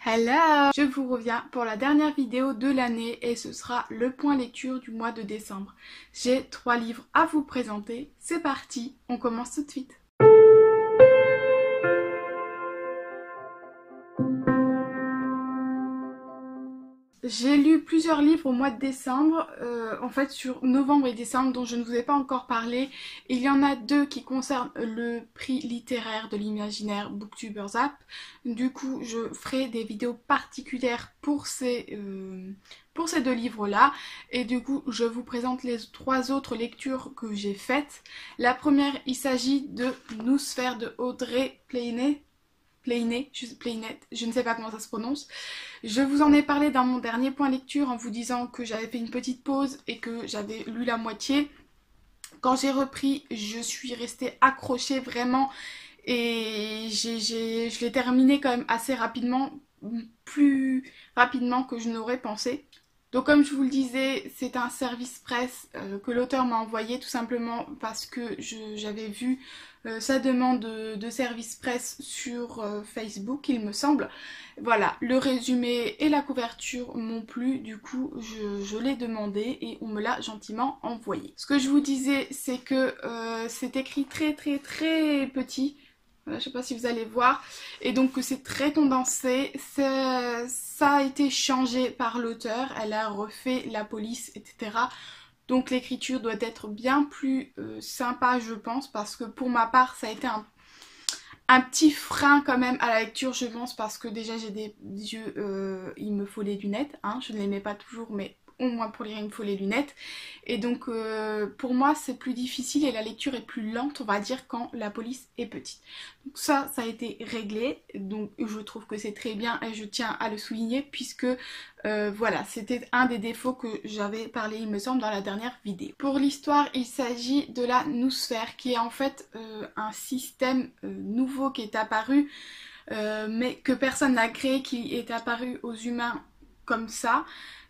Hello! Je vous reviens pour la dernière vidéo de l'année et ce sera le point lecture du mois de décembre. J'ai 3 livres à vous présenter. C'est parti, on commence tout de suite. J'ai lu plusieurs livres au mois de décembre, en fait sur novembre et décembre dont je ne vous ai pas encore parlé. Il y en a 2 qui concernent le prix littéraire de l'imaginaire Booktubers App. Du coup je ferai des vidéos particulières pour ces 2 livres-là. Et du coup je vous présente les 3 autres lectures que j'ai faites. La première, il s'agit de Noosphère de Audrey Playnet, je ne sais pas comment ça se prononce. Je vous en ai parlé dans mon dernier point lecture en vous disant que j'avais fait une petite pause et que j'avais lu la moitié. Quand j'ai repris, je suis restée accrochée vraiment et je l'ai terminé quand même assez rapidement, plus rapidement que je n'aurais pensé. Donc comme je vous le disais, c'est un service presse que l'auteur m'a envoyé tout simplement parce que j'avais vu sa demande de service presse sur Facebook, il me semble. Voilà, le résumé et la couverture m'ont plu, du coup je l'ai demandé et on me l'a gentiment envoyé. Ce que je vous disais, c'est que c'est écrit très petit. Voilà, je sais pas si vous allez voir. Et donc c'est très condensé. Ça a été changé par l'auteur. Elle a refait la police, etc. Donc l'écriture doit être bien plus sympa, je pense. Parce que pour ma part, ça a été un petit frein quand même à la lecture, je pense. Parce que déjà j'ai des yeux, il me faut les lunettes. Hein, je ne les mets pas toujours, mais au moins pour lire il me faut les lunettes. Et donc pour moi c'est plus difficile et la lecture est plus lente, on va dire, quand la police est petite. Donc ça a été réglé, donc je trouve que c'est très bien et je tiens à le souligner puisque voilà, c'était un des défauts que j'avais parlé il me semble dans la dernière vidéo. Pour l'histoire, il s'agit de la Noosphère qui est en fait un système nouveau qui est apparu mais que personne n'a créé, qui est apparu aux humains comme ça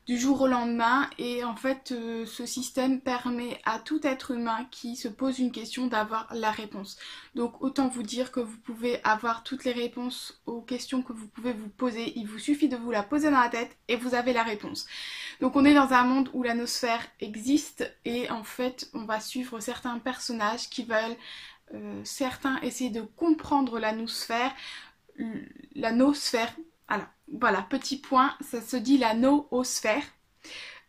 du jour au lendemain. Et en fait ce système permet à tout être humain qui se pose une question d'avoir la réponse. Donc autant vous dire que vous pouvez avoir toutes les réponses aux questions que vous pouvez vous poser, il vous suffit de vous la poser dans la tête et vous avez la réponse. Donc on est dans un monde où la noosphère existe et en fait on va suivre certains personnages qui veulent certains essayer de comprendre la noosphère, voilà, petit point, ça se dit la noosphère.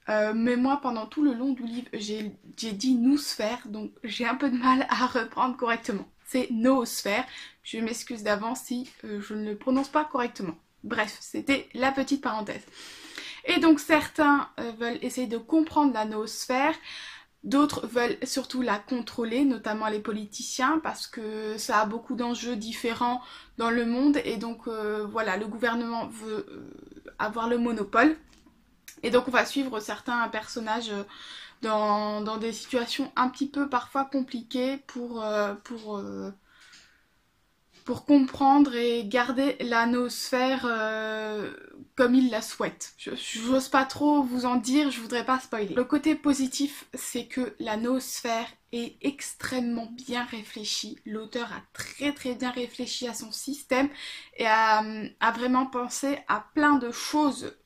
Mais moi, pendant tout le long du livre, j'ai dit noosphère, donc j'ai un peu de mal à reprendre correctement. C'est noosphère. Je m'excuse d'avance si je ne le prononce pas correctement. Bref, c'était la petite parenthèse. Et donc certains veulent essayer de comprendre la noosphère. D'autres veulent surtout la contrôler, notamment les politiciens, parce que ça a beaucoup d'enjeux différents dans le monde et donc voilà, le gouvernement veut avoir le monopole. Et donc on va suivre certains personnages dans des situations un petit peu parfois compliquées pour comprendre et garder la noosphère comme il la souhaite. J'ose pas trop vous en dire, je voudrais pas spoiler. Le côté positif, c'est que la noosphère est extrêmement bien réfléchie. L'auteur a très bien réfléchi à son système et a vraiment pensé à plein de choses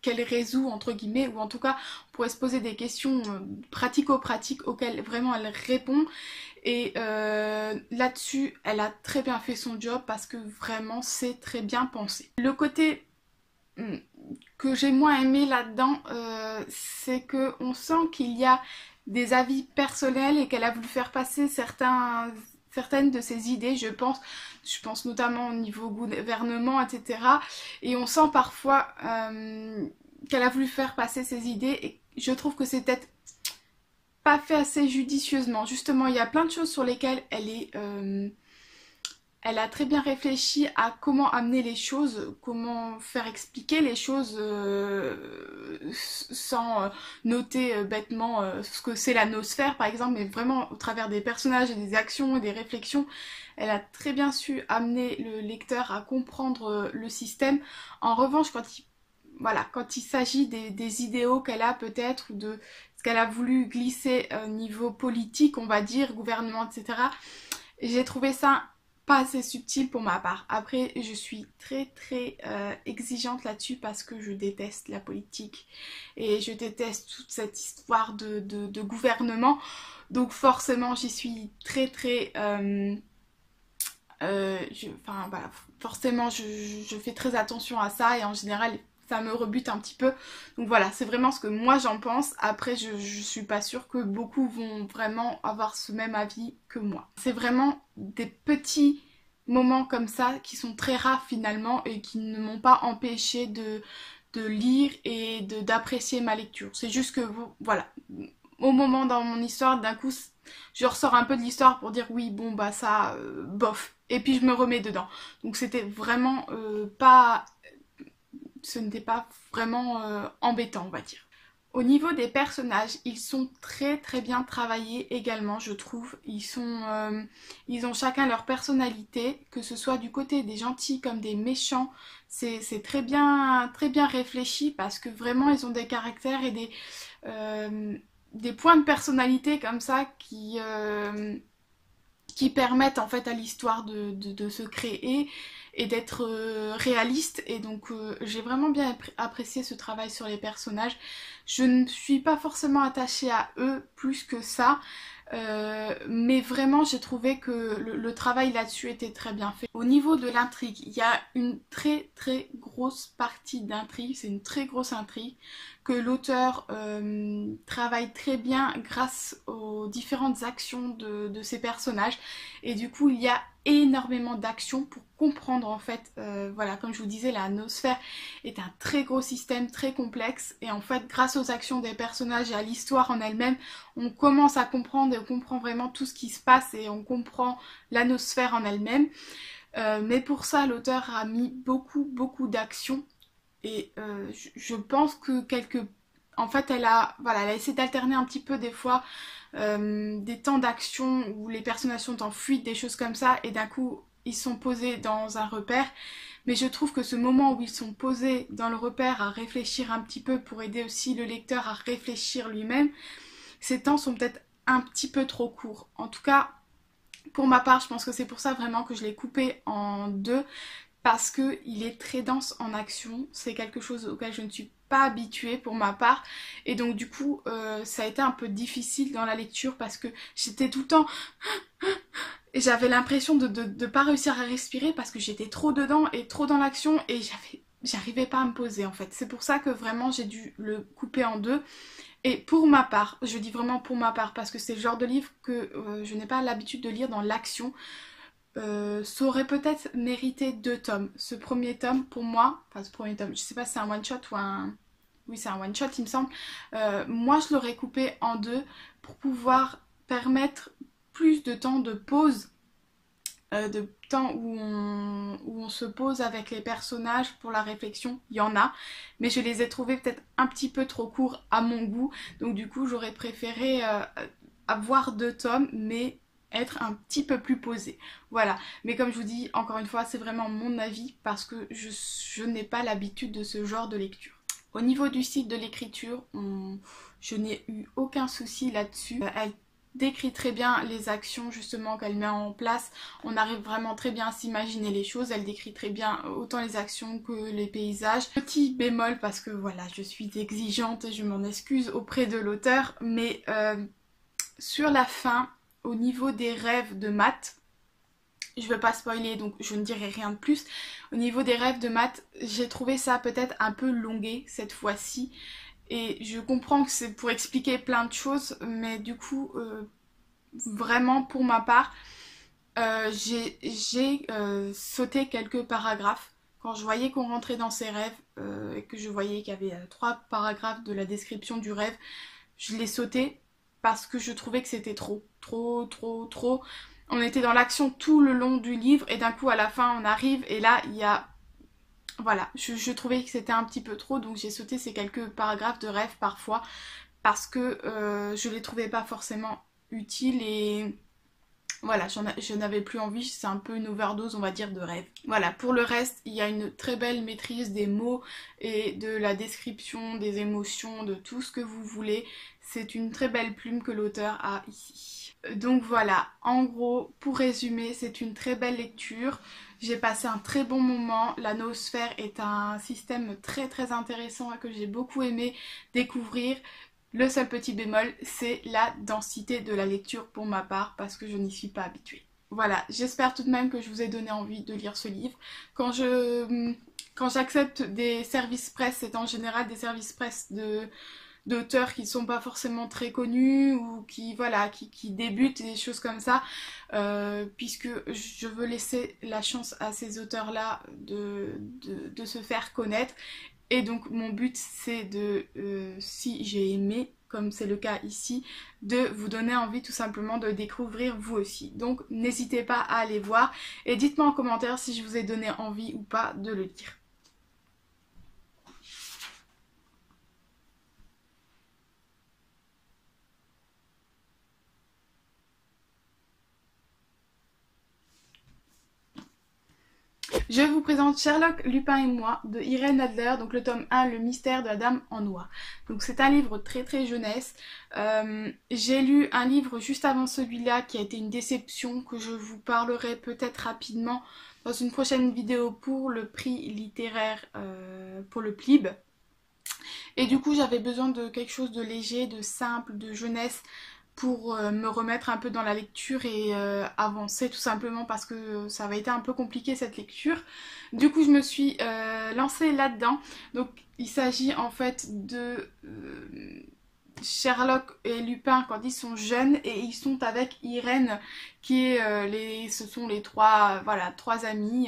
qu'elle résout entre guillemets, ou en tout cas on pourrait se poser des questions pratico-pratiques auxquelles vraiment elle répond. Et là-dessus, elle a très bien fait son job parce que vraiment c'est très bien pensé. Le côté que j'ai moins aimé là-dedans, c'est qu'on sent qu'il y a des avis personnels et qu'elle a voulu faire passer certaines de ses idées, je pense notamment au niveau gouvernement, etc. Et on sent parfois qu'elle a voulu faire passer ses idées et je trouve que c'est peut-être pas fait assez judicieusement. Justement, il y a plein de choses sur lesquelles elle a très bien réfléchi à comment amener les choses, comment faire expliquer les choses sans noter bêtement ce que c'est la noosphère par exemple, mais vraiment au travers des personnages et des actions et des réflexions. Elle a très bien su amener le lecteur à comprendre le système. En revanche, quand il s'agit des idéaux qu'elle a peut-être, ou de ce qu'elle a voulu glisser au niveau politique, on va dire, gouvernement, etc., j'ai trouvé ça pas assez subtil pour ma part. Après, je suis très exigeante là-dessus parce que je déteste la politique et je déteste toute cette histoire de gouvernement. Donc forcément, j'y suis enfin voilà, forcément, je fais très attention à ça et en général, ça me rebute un petit peu. Donc voilà, c'est vraiment ce que moi j'en pense. Après, je suis pas sûre que beaucoup vont vraiment avoir ce même avis que moi. C'est vraiment des petits moments comme ça qui sont très rares finalement et qui ne m'ont pas empêché de lire et d'apprécier ma lecture. C'est juste que, voilà, au moment dans mon histoire, d'un coup, je ressors un peu de l'histoire pour dire oui, bon bah ça, bof. Et puis je me remets dedans. Donc c'était vraiment pas... Ce n'était pas vraiment embêtant, on va dire. Au niveau des personnages, ils sont très bien travaillés également, je trouve. Ils ont chacun leur personnalité, que ce soit du côté des gentils comme des méchants. C'est très bien réfléchi parce que vraiment ils ont des caractères et des points de personnalité comme ça qui permettent en fait à l'histoire de se créer et d'être réaliste. Et donc j'ai vraiment bien apprécié ce travail sur les personnages. Je ne suis pas forcément attachée à eux plus que ça. Mais vraiment j'ai trouvé que le travail là-dessus était très bien fait. Au niveau de l'intrigue, il y a une très grosse partie d'intrigue, c'est une très grosse intrigue que l'auteur travaille très bien grâce aux différentes actions de ses personnages et du coup il y a énormément d'actions pour comprendre en fait, voilà, comme je vous disais, la noosphère est un très gros système très complexe et en fait grâce aux actions des personnages et à l'histoire en elle-même, on commence à comprendre et on comprend vraiment tout ce qui se passe et on comprend la noosphère en elle-même. Mais pour ça l'auteur a mis beaucoup d'actions et je pense que en fait voilà, elle a essayé d'alterner un petit peu des fois des temps d'action où les personnages sont en fuite, des choses comme ça, et d'un coup ils sont posés dans un repère. Mais je trouve que ce moment où ils sont posés dans le repère à réfléchir un petit peu pour aider aussi le lecteur à réfléchir lui-même, ces temps sont peut-être un petit peu trop courts. En tout cas, pour ma part, je pense que c'est pour ça vraiment que je l'ai coupé en deux, parce qu'il est très dense en action. C'est quelque chose auquel je ne suis pas habituée pour ma part. Et donc du coup, ça a été un peu difficile dans la lecture parce que j'étais tout le temps... Et j'avais l'impression de pas réussir à respirer parce que j'étais trop dedans et trop dans l'action et j'arrivais pas à me poser en fait. C'est pour ça que vraiment j'ai dû le couper en deux. Et pour ma part, je dis vraiment pour ma part parce que c'est le genre de livre que je n'ai pas l'habitude de lire dans l'action. Ça aurait peut-être mérité 2 tomes. Ce premier tome, pour moi, enfin ce premier tome, je sais pas si c'est un one-shot ou un... Oui, c'est un one-shot, il me semble. Moi, je l'aurais coupé en deux pour pouvoir permettre plus de temps de pause, de temps où on se pose avec les personnages pour la réflexion. Il y en a, mais je les ai trouvés peut-être un petit peu trop courts à mon goût. Donc du coup, j'aurais préféré avoir 2 tomes, mais être un petit peu plus posé. Voilà. Mais comme je vous dis, encore une fois, c'est vraiment mon avis parce que je n'ai pas l'habitude de ce genre de lecture. Au niveau du style de l'écriture, je n'ai eu aucun souci là-dessus. Elle décrit très bien les actions justement qu'elle met en place. On arrive vraiment très bien à s'imaginer les choses. Elle décrit très bien autant les actions que les paysages. Petit bémol parce que voilà, je suis exigeante et je m'en excuse auprès de l'auteur. Mais sur la fin, au niveau des rêves de Matt, je veux pas spoiler donc je ne dirai rien de plus. Au niveau des rêves de Matt, j'ai trouvé ça peut-être un peu longué cette fois-ci. Et je comprends que c'est pour expliquer plein de choses, mais du coup, vraiment pour ma part, j'ai sauté quelques paragraphes. Quand je voyais qu'on rentrait dans ses rêves et que je voyais qu'il y avait 3 paragraphes de la description du rêve, je l'ai sauté parce que je trouvais que c'était trop. On était dans l'action tout le long du livre et d'un coup à la fin on arrive et là il y a... Voilà, je trouvais que c'était un petit peu trop, donc j'ai sauté ces quelques paragraphes de rêve parfois parce que je les trouvais pas forcément utiles et Voilà, je n'avais plus envie, c'est un peu une overdose, on va dire, de rêve. Voilà, pour le reste, il y a une très belle maîtrise des mots et de la description, des émotions, de tout ce que vous voulez. C'est une très belle plume que l'auteur a ici. Donc voilà, en gros, pour résumer, c'est une très belle lecture. J'ai passé un très bon moment. La noosphère est un système très très intéressant que j'ai beaucoup aimé découvrir. Le seul petit bémol, c'est la densité de la lecture pour ma part, parce que je n'y suis pas habituée. Voilà, j'espère tout de même que je vous ai donné envie de lire ce livre. Quand j'accepte des services presse, c'est en général des services presse d'auteurs qui ne sont pas forcément très connus ou qui débutent et des choses comme ça, puisque je veux laisser la chance à ces auteurs-là de se faire connaître. Et donc mon but c'est si j'ai aimé, comme c'est le cas ici, de vous donner envie tout simplement de découvrir vous aussi. Donc n'hésitez pas à aller voir et dites-moi en commentaire si je vous ai donné envie ou pas de le lire. Je vous présente Sherlock, Lupin et moi de Irène Adler, donc le tome 1, Le mystère de la dame en noir. Donc c'est un livre très très jeunesse. J'ai lu un livre juste avant celui-là qui a été une déception, que je vous parlerai peut-être rapidement dans une prochaine vidéo pour le prix littéraire, pour le PLIB. Et du coup j'avais besoin de quelque chose de léger, de simple, de jeunesse, pour me remettre un peu dans la lecture et avancer tout simplement parce que ça avait été un peu compliqué cette lecture. Du coup je me suis lancée là-dedans. Donc il s'agit en fait de Sherlock et Lupin quand ils sont jeunes et ils sont avec Irène qui est ce sont les trois amis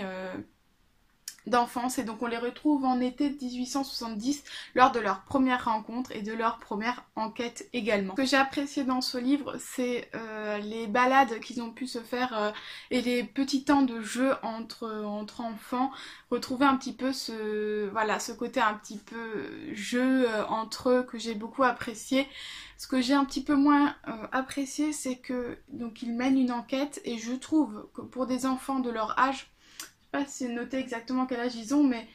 d'enfance, et donc on les retrouve en été 1870 lors de leur première rencontre et de leur première enquête également. Ce que j'ai apprécié dans ce livre, c'est les balades qu'ils ont pu se faire et les petits temps de jeu entre enfants, retrouver un petit peu ce côté un petit peu jeu entre eux que j'ai beaucoup apprécié. Ce que j'ai un petit peu moins apprécié, c'est que donc ils mènent une enquête et je trouve que pour des enfants de leur âge, pas si c'est noté exactement quel âge ils ont, mais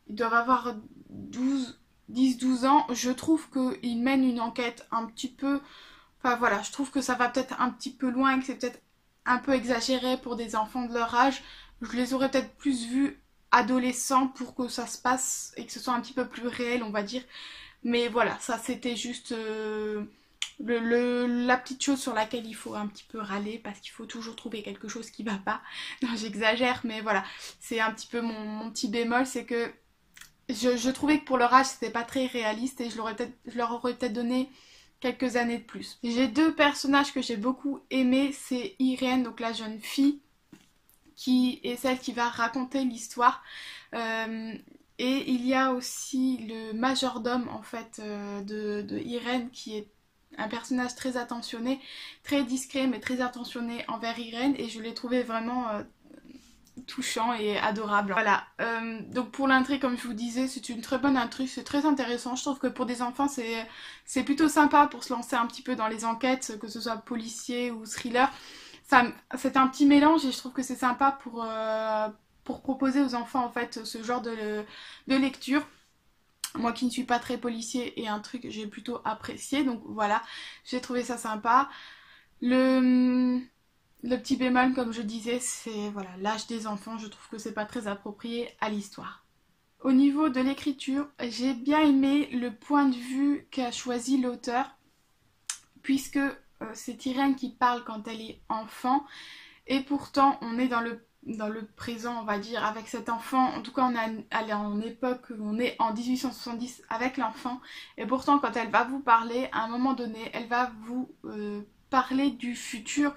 ils doivent avoir 10-12 ans. Je trouve qu'ils mènent une enquête un petit peu... Enfin voilà, je trouve que ça va peut-être un petit peu loin, que c'est peut-être un peu exagéré pour des enfants de leur âge. Je les aurais peut-être plus vus adolescents pour que ça se passe et que ce soit un petit peu plus réel, on va dire. Mais voilà, ça c'était juste... la petite chose sur laquelle il faut un petit peu râler, parce qu'il faut toujours trouver quelque chose qui va pas. Non, j'exagère, mais voilà, c'est un petit peu mon petit bémol, c'est que je trouvais que pour leur âge c'était pas très réaliste et je leur aurais peut-être donné quelques années de plus. J'ai deux personnages que j'ai beaucoup aimés, c'est Irène, donc la jeune fille, qui est celle qui va raconter l'histoire. Et il y a aussi le majordome en fait de Irène, qui est un personnage très attentionné, très discret mais très attentionné envers Irène, et je l'ai trouvé vraiment touchant et adorable. Voilà, donc pour l'intrigue, comme je vous disais, c'est une très bonne intrigue, c'est très intéressant. Je trouve que pour des enfants c'est plutôt sympa pour se lancer un petit peu dans les enquêtes, que ce soit policier ou thriller. C'est un petit mélange et je trouve que c'est sympa pour proposer aux enfants en fait ce genre de lecture. Moi qui ne suis pas très policier, et un truc que j'ai plutôt apprécié, donc voilà, j'ai trouvé ça sympa. Le petit bémol, comme je disais, c'est voilà, l'âge des enfants, je trouve que c'est pas très approprié à l'histoire. Au niveau de l'écriture, j'ai bien aimé le point de vue qu'a choisi l'auteur, puisque c'est Irène qui parle quand elle est enfant, et pourtant on est dans le présent, on va dire, avec cet enfant. En tout cas, elle est en époque, on est en 1870 avec l'enfant, et pourtant quand elle va vous parler, à un moment donné, elle va vous parler du futur.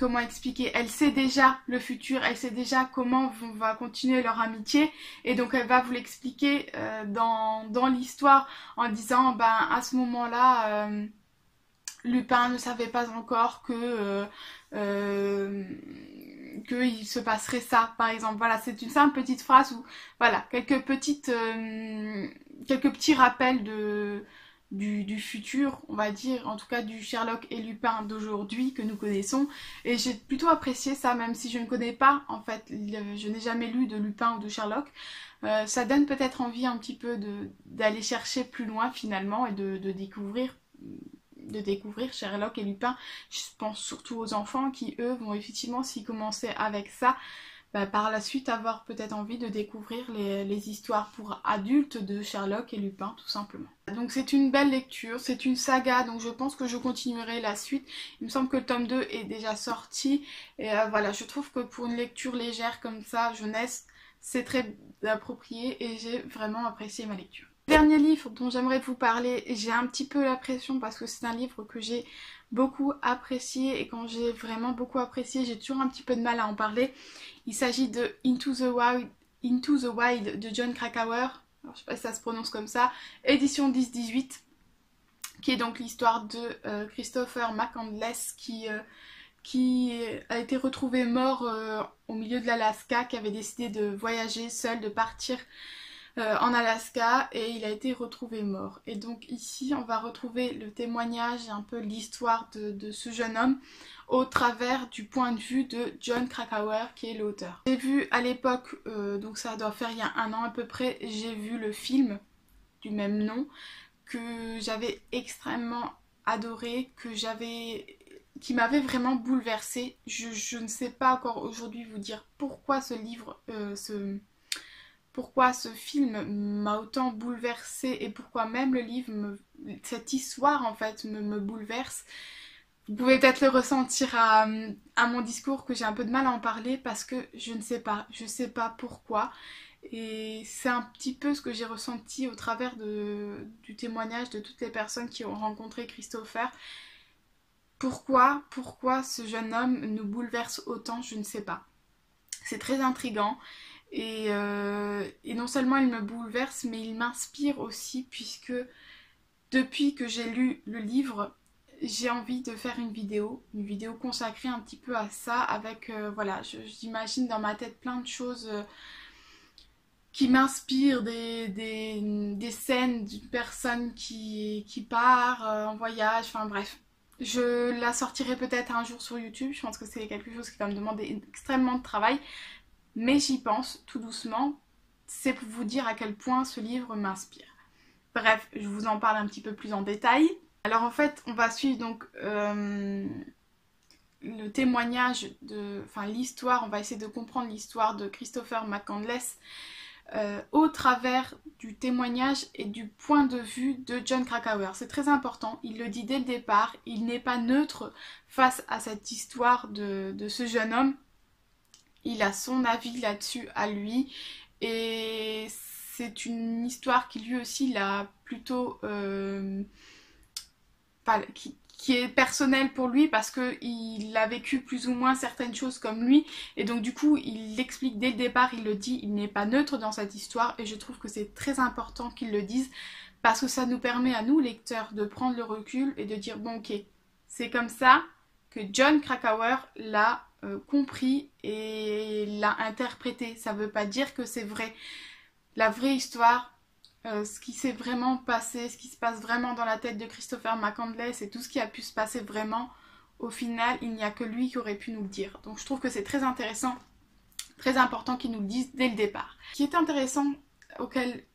Comment expliquer, elle sait déjà le futur, elle sait déjà comment va continuer leur amitié, et donc elle va vous l'expliquer dans l'histoire en disant, ben à ce moment-là, Lupin ne savait pas encore qu'il se passerait ça, par exemple. Voilà, c'est une simple petite phrase où, voilà, quelques petits rappels du futur, on va dire, en tout cas du Sherlock et Lupin d'aujourd'hui que nous connaissons. Et j'ai plutôt apprécié ça, même si je ne connais pas, en fait, je n'ai jamais lu de Lupin ou de Sherlock. Ça donne peut-être envie un petit peu d'aller chercher plus loin finalement et de découvrir Sherlock et Lupin. Je pense surtout aux enfants qui, eux, vont effectivement, s'y commencer avec ça, bah, par la suite avoir peut-être envie de découvrir les histoires pour adultes de Sherlock et Lupin, tout simplement. Donc c'est une belle lecture, c'est une saga, donc je pense que je continuerai la suite. Il me semble que le tome 2 est déjà sorti, et voilà, je trouve que pour une lecture légère comme ça, jeunesse, c'est très approprié, et j'ai vraiment apprécié ma lecture. Dernier livre dont j'aimerais vous parler, j'ai un petit peu la pression parce que c'est un livre que j'ai beaucoup apprécié, et quand j'ai vraiment beaucoup apprécié, j'ai toujours un petit peu de mal à en parler. Il s'agit de Into the Wild de Jon Krakauer, alors, je sais pas si ça se prononce comme ça, édition 10-18, qui est donc l'histoire de Christopher McCandless qui a été retrouvé mort au milieu de l'Alaska, qui avait décidé de voyager seul, de partir en Alaska, et il a été retrouvé mort. Et donc ici on va retrouver le témoignage et un peu l'histoire de ce jeune homme au travers du point de vue de Jon Krakauer qui est l'auteur. J'ai vu à l'époque, donc ça doit faire il y a un an à peu près, j'ai vu le film du même nom que j'avais extrêmement adoré, qui m'avait vraiment bouleversée. Je ne sais pas encore aujourd'hui vous dire pourquoi ce livre, pourquoi ce film m'a autant bouleversée, et pourquoi même le livre, cette histoire en fait, me bouleverse. Vous pouvez peut-être le ressentir à mon discours que j'ai un peu de mal à en parler parce que je ne sais pas, je sais pas pourquoi. Et c'est un petit peu ce que j'ai ressenti au travers du témoignage de toutes les personnes qui ont rencontré Christopher. Pourquoi ce jeune homme nous bouleverse autant, je ne sais pas. C'est très intriguant. Et non seulement il me bouleverse, mais il m'inspire aussi, puisque depuis que j'ai lu le livre, j'ai envie de faire une vidéo consacrée un petit peu à ça, avec, voilà, j'imagine dans ma tête plein de choses qui m'inspirent, des scènes d'une personne qui part en voyage, enfin bref. Je la sortirai peut-être un jour sur YouTube, je pense que c'est quelque chose qui va me demander extrêmement de travail, mais j'y pense tout doucement. C'est pour vous dire à quel point ce livre m'inspire. Bref, je vous en parle un petit peu plus en détail. Alors en fait, on va suivre donc le témoignage enfin l'histoire, on va essayer de comprendre l'histoire de Christopher McCandless au travers du témoignage et du point de vue de Jon Krakauer. C'est très important, il le dit dès le départ, il n'est pas neutre face à cette histoire de ce jeune homme. Il a son avis là-dessus à lui, et c'est une histoire qui lui aussi l'a plutôt... qui est personnelle pour lui, parce qu'il a vécu plus ou moins certaines choses comme lui, et donc du coup il l'explique dès le départ, il le dit, il n'est pas neutre dans cette histoire, et je trouve que c'est très important qu'il le dise, parce que ça nous permet à nous lecteurs de prendre le recul et de dire bon ok, c'est comme ça que Jon Krakauer l'a compris et l'a interprété. Ça veut pas dire que c'est vrai. La vraie histoire, ce qui s'est vraiment passé, ce qui se passe vraiment dans la tête de Christopher McCandless et tout ce qui a pu se passer vraiment, au final, il n'y a que lui qui aurait pu nous le dire. Donc je trouve que c'est très intéressant, très important qu'il nous le dise dès le départ. Ce qui est intéressant,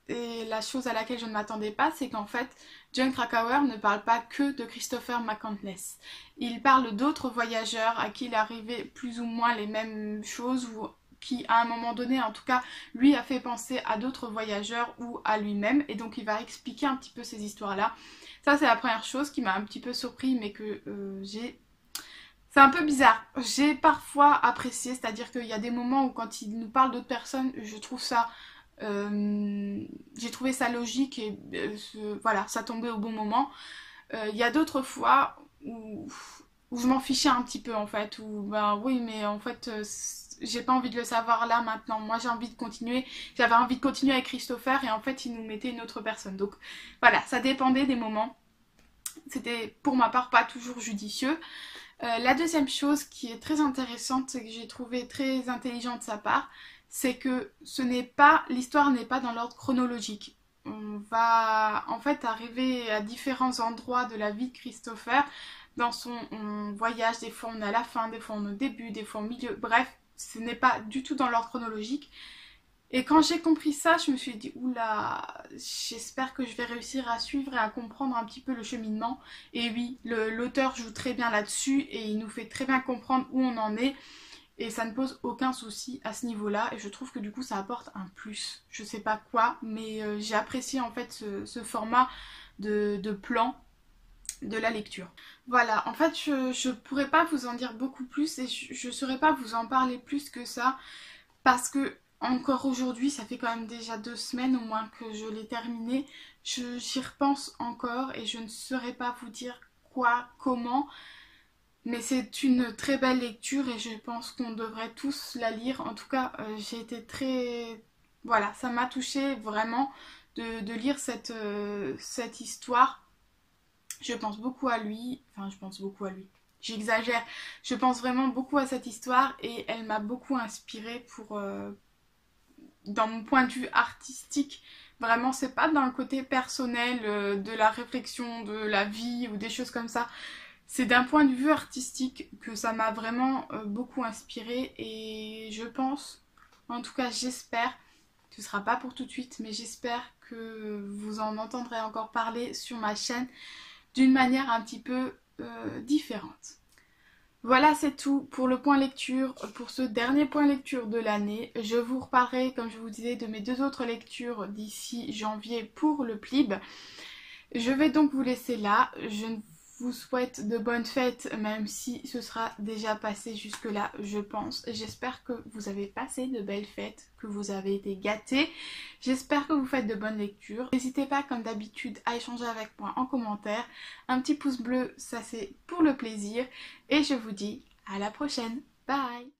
et la chose à laquelle je ne m'attendais pas, c'est qu'en fait, Jon Krakauer ne parle pas que de Christopher McCandless. Il parle d'autres voyageurs à qui il arrivait plus ou moins les mêmes choses, ou qui à un moment donné en tout cas lui a fait penser à d'autres voyageurs ou à lui-même, et donc il va expliquer un petit peu ces histoires là. Ça c'est la première chose qui m'a un petit peu surpris, mais que c'est un peu bizarre. J'ai parfois apprécié, c'est-à-dire qu'il y a des moments où quand il nous parle d'autres personnes, je trouve ça j'ai trouvé ça logique, et voilà, ça tombait au bon moment. Il y a d'autres fois où je m'en fichais un petit peu en fait, où ben oui mais en fait j'ai pas envie de le savoir là maintenant, moi j'ai envie de continuer, j'avais envie de continuer avec Christopher, et en fait il nous mettait une autre personne, donc voilà, ça dépendait des moments, c'était pour ma part pas toujours judicieux. La deuxième chose qui est très intéressante, et que j'ai trouvé très intelligente de sa part, c'est que l'histoire n'est pas dans l'ordre chronologique. on va en fait arriver à différents endroits de la vie de Christopher dans son voyage. Des fois on est à la fin, des fois on est au début, des fois au milieu, bref, ce n'est pas du tout dans l'ordre chronologique. Et quand j'ai compris ça, je me suis dit, oula, j'espère que je vais réussir à suivre et à comprendre un petit peu le cheminement. Et oui, l'auteur joue très bien là-dessus et il nous fait très bien comprendre où on en est. Et ça ne pose aucun souci à ce niveau-là. Et je trouve que du coup, ça apporte un plus. Je sais pas quoi, mais j'ai apprécié en fait ce format de plan de la lecture. Voilà, en fait, je pourrais pas vous en dire beaucoup plus et je saurais pas vous en parler plus que ça. Parce que encore aujourd'hui, ça fait quand même déjà 2 semaines au moins que je l'ai terminé. J'y repense encore et je ne saurais pas vous dire quoi, comment. Mais c'est une très belle lecture et je pense qu'on devrait tous la lire. En tout cas, j'ai été très... Voilà, ça m'a touchée vraiment de lire cette histoire. Je pense beaucoup à lui. Enfin, je pense beaucoup à lui. J'exagère. Je pense vraiment beaucoup à cette histoire et elle m'a beaucoup inspirée dans mon point de vue artistique. Vraiment, c'est pas dans le côté personnel de la réflexion, de la vie ou des choses comme ça. C'est d'un point de vue artistique que ça m'a vraiment beaucoup inspirée et je pense, en tout cas j'espère, ce sera pas pour tout de suite, mais j'espère que vous en entendrez encore parler sur ma chaîne d'une manière un petit peu différente. Voilà, c'est tout pour le point lecture, pour ce dernier point lecture de l'année. Je vous reparlerai, comme je vous disais, de mes 2 autres lectures d'ici janvier pour le PLIB. Je vais donc vous laisser là. Je vous souhaite de bonnes fêtes, même si ce sera déjà passé jusque-là, je pense. J'espère que vous avez passé de belles fêtes, que vous avez été gâtés. J'espère que vous faites de bonnes lectures. N'hésitez pas, comme d'habitude, à échanger avec moi en commentaire. Un petit pouce bleu, ça c'est pour le plaisir. Et je vous dis à la prochaine. Bye!